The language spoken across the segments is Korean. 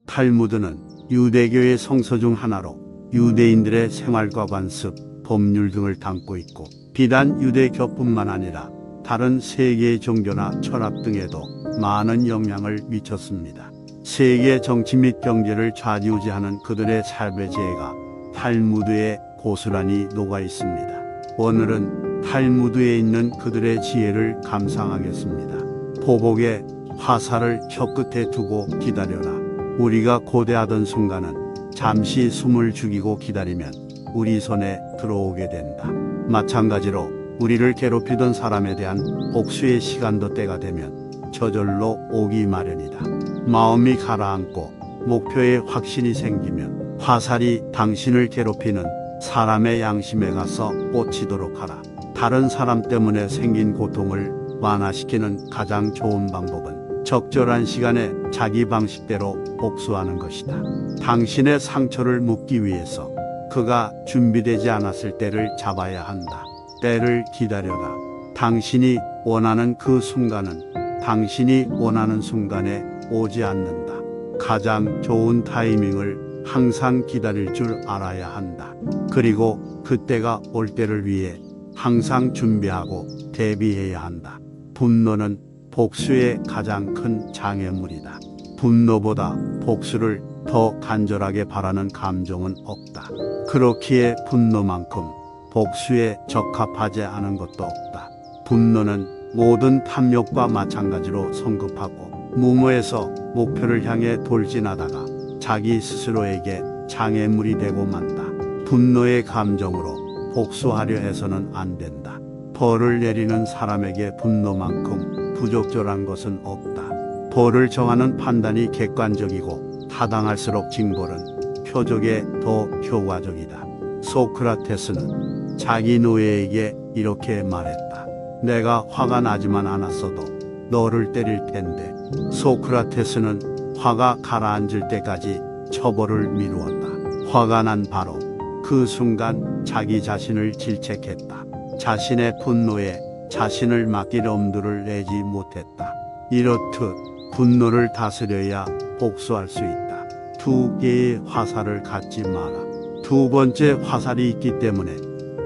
탈무드는 유대교의 성서 중 하나로 유대인들의 생활과 관습, 법률 등을 담고 있고 비단 유대교뿐만 아니라 다른 세계의 종교나 철학 등에도 많은 영향을 미쳤습니다. 세계 정치 및 경제를 좌지우지하는 그들의 삶의 지혜가 탈무드에 고스란히 녹아 있습니다. 오늘은 탈무드에 있는 그들의 지혜를 감상하겠습니다. 보복의 화살을 혀끝에 두고 기다려라. 우리가 고대하던 순간은 잠시 숨을 죽이고 기다리면 우리 손에 들어오게 된다. 마찬가지로 우리를 괴롭히던 사람에 대한 복수의 시간도 때가 되면 저절로 오기 마련이다. 마음이 가라앉고 목표에 확신이 생기면 화살이 당신을 괴롭히는 사람의 양심에 가서 꽂히도록 하라. 다른 사람 때문에 생긴 고통을 완화시키는 가장 좋은 방법은 적절한 시간에 자기 방식대로 복수하는 것이다. 당신의 상처를 묻기 위해서 그가 준비되지 않았을 때를 잡아야 한다. 때를 기다려라. 당신이 원하는 그 순간은 당신이 원하는 순간에 오지 않는다. 가장 좋은 타이밍을 항상 기다릴 줄 알아야 한다. 그리고 그때가 올 때를 위해 항상 준비하고 대비해야 한다. 분노는 복수의 가장 큰 장애물이다. 분노보다 복수를 더 간절하게 바라는 감정은 없다. 그렇기에 분노만큼 복수에 적합하지 않은 것도 없다. 분노는 모든 탐욕과 마찬가지로 성급하고 무모해서 목표를 향해 돌진하다가 자기 스스로에게 장애물이 되고 만다. 분노의 감정으로 복수하려 해서는 안 된다. 벌을 내리는 사람에게 분노만큼 부적절한 것은 없다. 벌을 정하는 판단이 객관적이고 타당할수록 징벌은 표적에 더 효과적이다. 소크라테스는 자기 노예에게 이렇게 말했다. 내가 화가 나지만 않았어도 너를 때릴 텐데. 소크라테스는 화가 가라앉을 때까지 처벌을 미루었다. 화가 난 바로 그 순간 자기 자신을 질책했다. 자신의 분노에 자신을 맡길 엄두를 내지 못했다. 이렇듯 분노를 다스려야 복수할 수 있다. 두 개의 화살을 갖지 마라. 두 번째 화살이 있기 때문에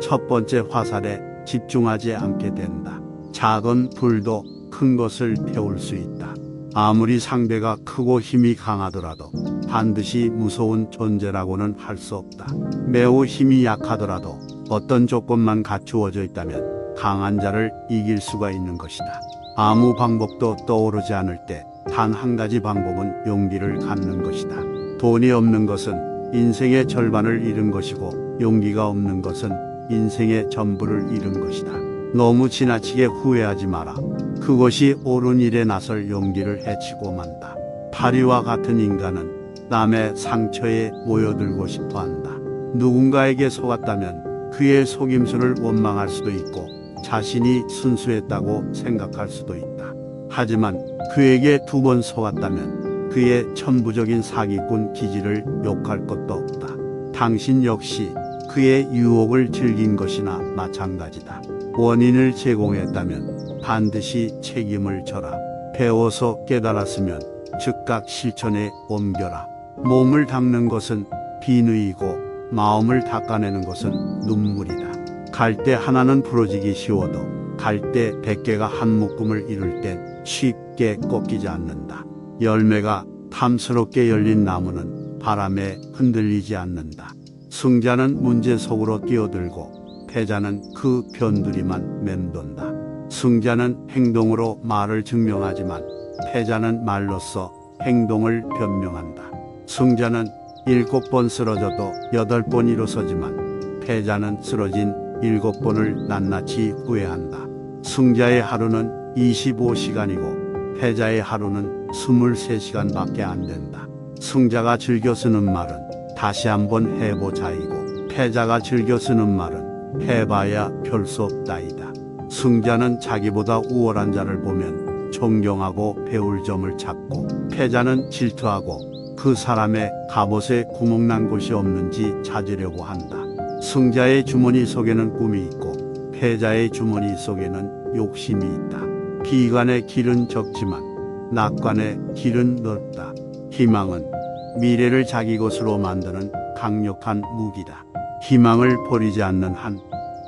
첫 번째 화살에 집중하지 않게 된다. 작은 불도 큰 것을 태울 수 있다. 아무리 상대가 크고 힘이 강하더라도 반드시 무서운 존재라고는 할 수 없다. 매우 힘이 약하더라도 어떤 조건만 갖추어져 있다면 강한 자를 이길 수가 있는 것이다. 아무 방법도 떠오르지 않을 때 단 한 가지 방법은 용기를 갖는 것이다. 돈이 없는 것은 인생의 절반을 잃은 것이고 용기가 없는 것은 인생의 전부를 잃은 것이다. 너무 지나치게 후회하지 마라. 그것이 옳은 일에 나설 용기를 해치고 만다. 파리와 같은 인간은 남의 상처에 모여들고 싶어 한다. 누군가에게 속았다면 그의 속임수를 원망할 수도 있고 자신이 순수했다고 생각할 수도 있다. 하지만 그에게 두 번 속았다면 그의 천부적인 사기꾼 기질을 욕할 것도 없다. 당신 역시 그의 유혹을 즐긴 것이나 마찬가지다. 원인을 제공했다면 반드시 책임을 져라. 배워서 깨달았으면 즉각 실천에 옮겨라. 몸을 닦는 것은 비누이고 마음을 닦아내는 것은 눈물이다. 갈대 하나는 부러지기 쉬워도 갈대 100개가 한 묶음을 이룰 땐 쉽게 꺾이지 않는다. 열매가 탐스럽게 열린 나무는 바람에 흔들리지 않는다. 승자는 문제 속으로 뛰어들고 패자는 그 변두리만 맴돈다. 승자는 행동으로 말을 증명하지만 패자는 말로써 행동을 변명한다. 승자는 7번 쓰러져도 8번 일어서지만 패자는 쓰러진 7번을 낱낱이 후회한다. 승자의 하루는 25시간이고 패자의 하루는 23시간밖에 안 된다. 승자가 즐겨 쓰는 말은 다시 한번 해보자이고 패자가 즐겨 쓰는 말은 해봐야 별 수 없다이다. 승자는 자기보다 우월한 자를 보면 존경하고 배울 점을 찾고 패자는 질투하고 그 사람의 갑옷에 구멍난 곳이 없는지 찾으려고 한다. 승자의 주머니 속에는 꿈이 있고 패자의 주머니 속에는 욕심이 있다. 비관의 길은 적지만 낙관의 길은 넓다. 희망은 미래를 자기 것으로 만드는 강력한 무기다. 희망을 버리지 않는 한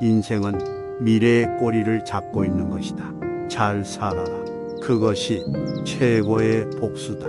인생은 미래의 꼬리를 잡고 있는 것이다. 잘 살아라. 그것이 최고의 복수다.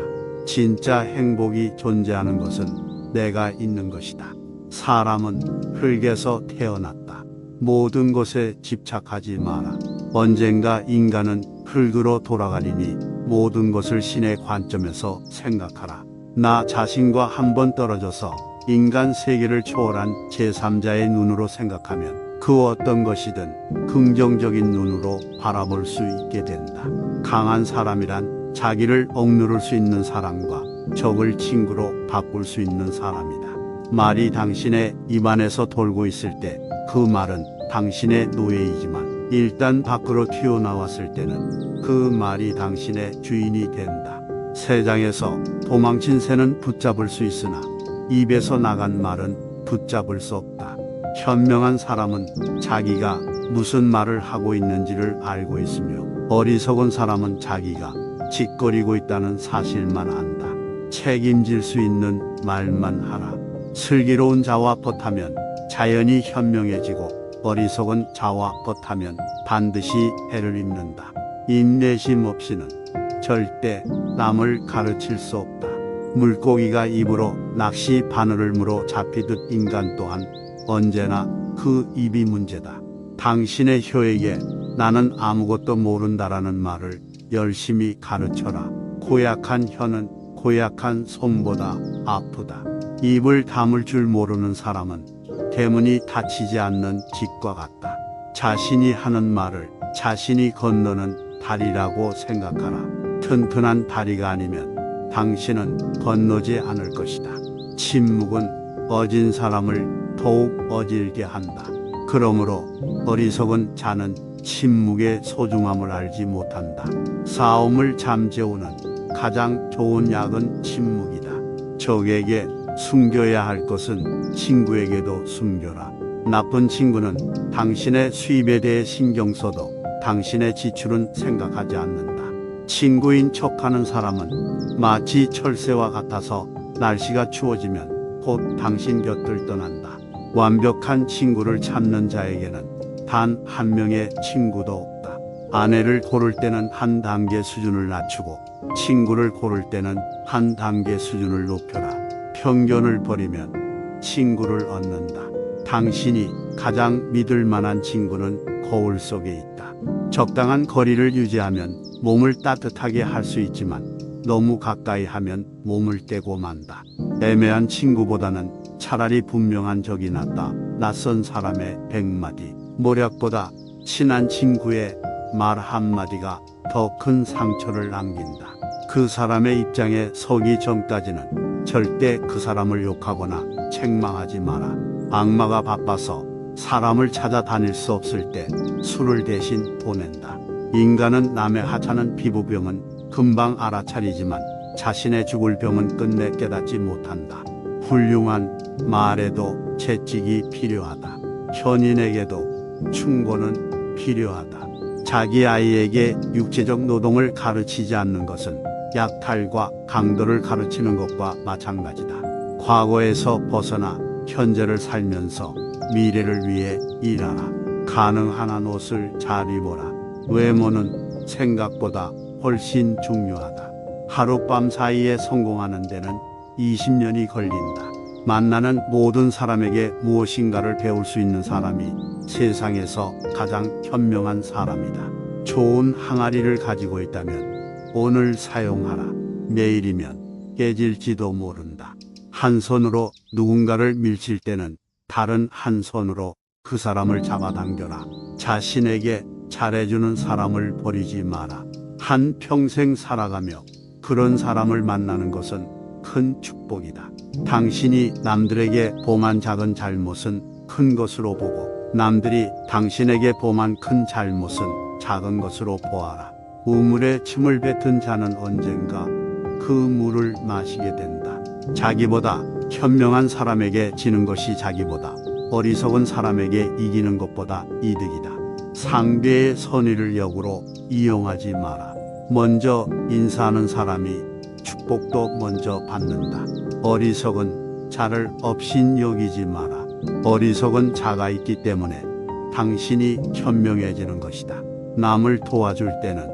진짜 행복이 존재하는 것은 내가 있는 것이다. 사람은 흙에서 태어났다. 모든 것에 집착하지 마라. 언젠가 인간은 흙으로 돌아가리니 모든 것을 신의 관점에서 생각하라. 나 자신과 한 번 떨어져서 인간 세계를 초월한 제3자의 눈으로 생각하면 그 어떤 것이든 긍정적인 눈으로 바라볼 수 있게 된다. 강한 사람이란 자기를 억누를 수 있는 사람과 적을 친구로 바꿀 수 있는 사람이다. 말이 당신의 입안에서 돌고 있을 때 그 말은 당신의 노예이지만 일단 밖으로 튀어나왔을 때는 그 말이 당신의 주인이 된다. 세상에서 도망친 새는 붙잡을 수 있으나 입에서 나간 말은 붙잡을 수 없다. 현명한 사람은 자기가 무슨 말을 하고 있는지를 알고 있으며 어리석은 사람은 자기가 짓거리고 있다는 사실만 안다. 책임질 수 있는 말만 하라. 슬기로운 자와 벗하면 자연이 현명해지고 어리석은 자와 벗하면 반드시 해를 입는다. 인내심 없이는 절대 남을 가르칠 수 없다. 물고기가 입으로 낚시 바늘을 물어 잡히듯 인간 또한 언제나 그 입이 문제다. 당신의 혀에게 나는 아무것도 모른다라는 말을 열심히 가르쳐라. 고약한 혀는 고약한 손보다 아프다. 입을 다물 줄 모르는 사람은 대문이 닫히지 않는 집과 같다. 자신이 하는 말을 자신이 건너는 다리라고 생각하라. 튼튼한 다리가 아니면 당신은 건너지 않을 것이다. 침묵은 어진 사람을 더욱 어질게 한다. 그러므로 어리석은 자는 침묵의 소중함을 알지 못한다. 싸움을 잠재우는 가장 좋은 약은 침묵이다. 적에게 숨겨야 할 것은 친구에게도 숨겨라. 나쁜 친구는 당신의 수입에 대해 신경 써도 당신의 지출은 생각하지 않는다. 친구인 척하는 사람은 마치 철새와 같아서 날씨가 추워지면 곧 당신 곁을 떠난다. 완벽한 친구를 찾는 자에게는 단 한 명의 친구도 없다. 아내를 고를 때는 한 단계 수준을 낮추고 친구를 고를 때는 한 단계 수준을 높여라. 편견을 버리면 친구를 얻는다. 당신이 가장 믿을 만한 친구는 거울 속에 있다. 적당한 거리를 유지하면 몸을 따뜻하게 할 수 있지만 너무 가까이 하면 몸을 떼고 만다. 애매한 친구보다는 차라리 분명한 적이 낫다. 낯선 사람의 100마디 모략보다 친한 친구의 말 한마디가 더 큰 상처를 남긴다. 그 사람의 입장에 서기 전까지는 절대 그 사람을 욕하거나 책망하지 마라. 악마가 바빠서 사람을 찾아다닐 수 없을 때 술을 대신 보낸다. 인간은 남의 하찮은 피부병은 금방 알아차리지만 자신의 죽을 병은 끝내 깨닫지 못한다. 훌륭한 말에도 채찍이 필요하다. 현인에게도 충고는 필요하다. 자기 아이에게 육체적 노동을 가르치지 않는 것은 약탈과 강도를 가르치는 것과 마찬가지다. 과거에서 벗어나 현재를 살면서 미래를 위해 일하라. 가능한 한 옷을 잘 입어라. 외모는 생각보다 훨씬 중요하다. 하룻밤 사이에 성공하는 데는 20년이 걸린다. 만나는 모든 사람에게 무엇인가를 배울 수 있는 사람이 세상에서 가장 현명한 사람이다. 좋은 항아리를 가지고 있다면 오늘 사용하라. 내일이면 깨질지도 모른다. 한 손으로 누군가를 밀칠 때는 다른 한 손으로 그 사람을 잡아당겨라. 자신에게 잘해주는 사람을 버리지 마라. 한 평생 살아가며 그런 사람을 만나는 것은 큰 축복이다. 당신이 남들에게 범한 작은 잘못은 큰 것으로 보고 남들이 당신에게 범한 큰 잘못은 작은 것으로 보아라. 우물에 침을 뱉은 자는 언젠가 그 물을 마시게 된다. 자기보다 현명한 사람에게 지는 것이 자기보다 어리석은 사람에게 이기는 것보다 이득이다. 상대의 선의를 역으로 이용하지 마라. 먼저 인사하는 사람이 축복도 먼저 받는다. 어리석은 자를 업신 여기지 마라. 어리석은 자가 있기 때문에 당신이 현명해지는 것이다. 남을 도와줄 때는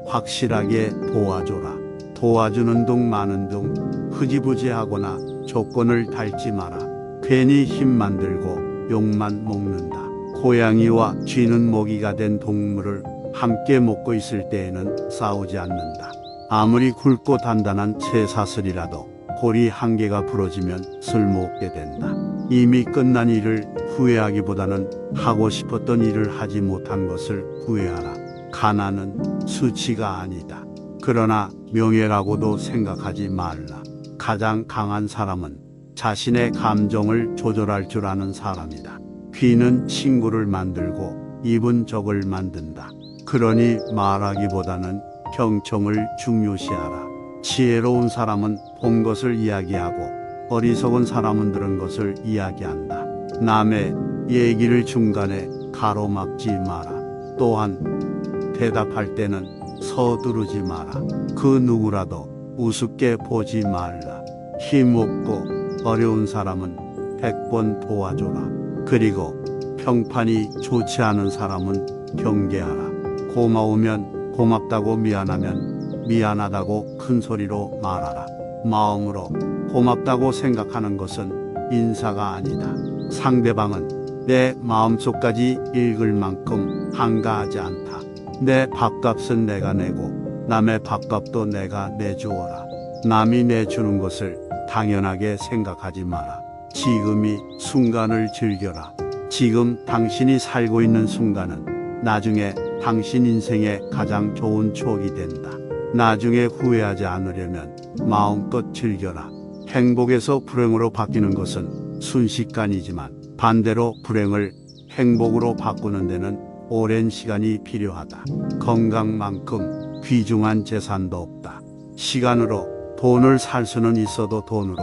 확실하게 도와줘라. 도와주는 둥 마는 둥 흐지부지하거나 조건을 달지 마라. 괜히 힘만 들고 욕만 먹는다. 고양이와 쥐는 먹이가 된 동물을 함께 먹고 있을 때에는 싸우지 않는다. 아무리 굵고 단단한 쇠사슬이라도 고리 한 개가 부러지면 쓸모없게 된다. 이미 끝난 일을 후회하기보다는 하고 싶었던 일을 하지 못한 것을 후회하라. 가난은 수치가 아니다. 그러나 명예라고도 생각하지 말라. 가장 강한 사람은 자신의 감정을 조절할 줄 아는 사람이다. 귀는 친구를 만들고 입은 적을 만든다. 그러니 말하기보다는 경청을 중요시하라. 지혜로운 사람은 본 것을 이야기하고 어리석은 사람은 들은 것을 이야기한다. 남의 얘기를 중간에 가로막지 마라. 또한 대답할 때는 서두르지 마라. 그 누구라도 우습게 보지 말라. 힘없고 어려운 사람은 100번 도와줘라. 그리고 평판이 좋지 않은 사람은 경계하라. 고마우면 고맙다고, 미안하면 미안하다고 큰 소리로 말하라. 마음으로 고맙다고 생각하는 것은 인사가 아니다. 상대방은 내 마음속까지 읽을 만큼 한가하지 않다. 내 밥값은 내가 내고 남의 밥값도 내가 내주어라. 남이 내주는 것을 당연하게 생각하지 마라. 지금이 순간을 즐겨라. 지금 당신이 살고 있는 순간은 나중에 당신 인생의 가장 좋은 추억이 된다. 나중에 후회하지 않으려면 마음껏 즐겨라. 행복에서 불행으로 바뀌는 것은 순식간이지만 반대로 불행을 행복으로 바꾸는 데는 오랜 시간이 필요하다. 건강만큼 귀중한 재산도 없다. 시간으로 돈을 살 수는 있어도 돈으로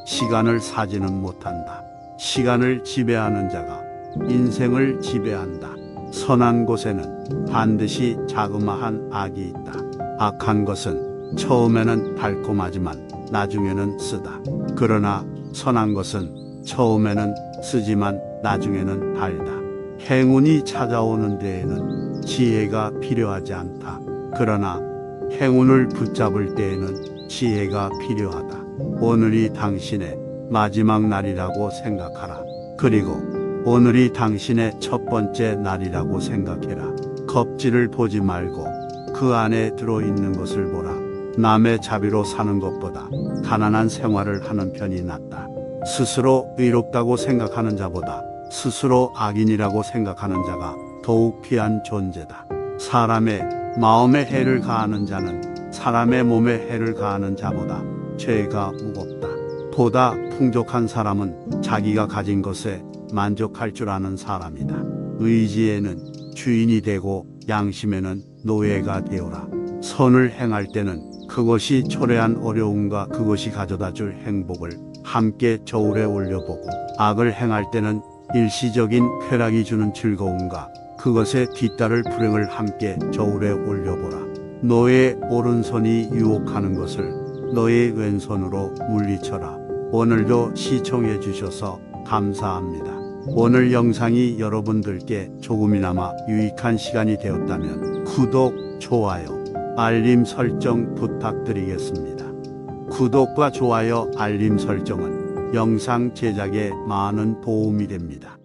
시간을 사지는 못한다. 시간을 지배하는 자가 인생을 지배한다. 선한 곳에는 반드시 자그마한 악이 있다. 악한 것은 처음에는 달콤하지만 나중에는 쓰다. 그러나 선한 것은 처음에는 쓰지만 나중에는 달다. 행운이 찾아오는 데에는 지혜가 필요하지 않다. 그러나 행운을 붙잡을 때에는 지혜가 필요하다. 오늘이 당신의 마지막 날이라고 생각하라. 그리고 오늘이 당신의 첫 번째 날이라고 생각해라. 겁지를 보지 말고 그 안에 들어있는 것을 보라. 남의 자비로 사는 것보다 가난한 생활을 하는 편이 낫다. 스스로 의롭다고 생각하는 자보다 스스로 악인이라고 생각하는 자가 더욱 귀한 존재다. 사람의 마음에 해를 가하는 자는 사람의 몸에 해를 가하는 자보다 죄가 무겁다. 보다 풍족한 사람은 자기가 가진 것에 만족할 줄 아는 사람이다. 의지에는 주인이 되고 양심에는 노예가 되어라. 선을 행할 때는 그것이 초래한 어려움과 그것이 가져다 줄 행복을 함께 저울에 올려보고, 악을 행할 때는 일시적인 쾌락이 주는 즐거움과 그것에 뒤따를 불행을 함께 저울에 올려보라. 너의 오른손이 유혹하는 것을 너의 왼손으로 물리쳐라. 오늘도 시청해 주셔서 감사합니다. 오늘 영상이 여러분들께 조금이나마 유익한 시간이 되었다면 구독, 좋아요, 알림 설정 부탁드리겠습니다. 구독과 좋아요, 알림 설정은 영상 제작에 많은 도움이 됩니다.